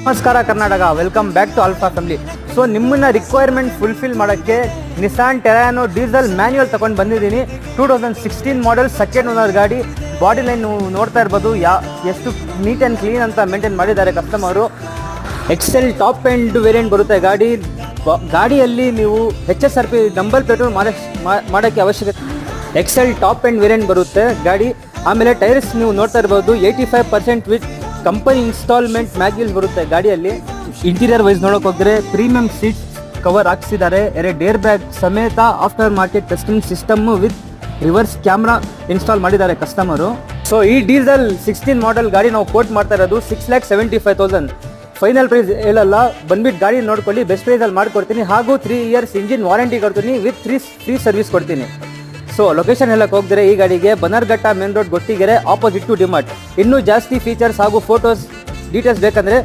ನಮಸ್ಕಾರ Karnataka, welcome back to Alpha family. So ನಿಮ್ಮನ್ನ requirement fulfil ಮಾಡೋಕ್ಕೆ ನಿಸಾನ್ ಟೆರಾನೋ ಡೀಸೆಲ್ ಮ್ಯಾನ್ಯುವಲ್ ತಗೊಂಡು ಬಂದಿದ್ದೀನಿ. 2016 ಮಾಡೆಲ್, ಸೆಕೆಂಡ್ ಓನರ್ ಗಾಡಿ. ಬಾಡಿ ಲೈನ್ ನೀವು ನೋಡ್ತಾ ಇರ್ಬೋದು, ಎಷ್ಟು ನೀಟ್ ಆ್ಯಂಡ್ ಕ್ಲೀನ್ ಅಂತ ಮೇಂಟೈನ್ ಮಾಡಿದ್ದಾರೆ customer. Excel top end variant ಬರುತ್ತೆ ಗಾಡಿ. ಗಾಡಿಯಲ್ಲಿ ನೀವು HSRP ನಂಬರ್ ಪ್ಲೇಟು ಮಾಡೋಕ್ಕೆ ಅವಶ್ಯಕತೆ. ಎಕ್ಸೆಲ್ ಟಾಪ್ ಎಂಡ್ ವೇರಿಯಂಟ್ ಬರುತ್ತೆ ಗಾಡಿ. ಆಮೇಲೆ ಟೈರ್ಸ್ ನೀವು ನೋಡ್ತಾ ಇರ್ಬೋದು, 85% ವಿತ್ ಕಂಪನಿ ಇನ್ಸ್ಟಾಲ್ಮೆಂಟ್ ಮ್ಯಾಗ್ವಿಲ್ಸ್ ಬರುತ್ತೆ ಗಾಡಿಯಲ್ಲಿ. ಇಂಟೀರಿಯರ್ ವೈಸ್ ನೋಡೋಕೆ ಹೋದರೆ ಪ್ರೀಮಿಯಂ ಸೀಟ್ಸ್ ಕವರ್ ಹಾಕ್ಸಿದ್ದಾರೆ. ಏರ್ ಬ್ಯಾಗ್ ಸಮೇತ after market testing system with reverse camera install ಮಾಡಿದ್ದಾರೆ ಕಸ್ಟಮರು. ಸೊ ಈ ಡೀಸೆಲ್ 16 ಮಾಡೆಲ್ ಗಾಡಿ ನಾವು ಕೋಟ್ ಮಾಡ್ತಾ ಇರೋದು 6,75,000. ಫೈನಲ್ ಪ್ರೈಸ್ ಹೇಳಲ್ಲ, ಬಂದ್ಬಿಟ್ಟು ಗಾಡಿ ನೋಡ್ಕೊಳ್ಳಿ, ಬೆಸ್ಟ್ ಪ್ರೈಸಲ್ಲಿ ಮಾಡಿಕೊಡ್ತೀನಿ. ಹಾಗೂ 3 ಇಯರ್ಸ್ ಇಂಜಿನ್ ವಾರಂಟಿ ಕೊಡ್ತೀನಿ ವಿತ್ ಫ್ರೀ ಸರ್ವಿಸ್ ಕೊಡ್ತೀನಿ. ಸೊ ಲೊಕೇಶನ್ ಹೇಳಕ್ಕೆ ಹೋಗಿದ್ರೆ ಈ ಗಾಡಿಗೆ Bannerghatta main road, Gottigere, opposite to DMart. ಇನ್ನೂ ಜಾಸ್ತಿ ಫೀಚರ್ಸ್ ಹಾಗೂ ಫೋಟೋಸ್ ಡೀಟೇಲ್ಸ್ ಬೇಕಂದರೆ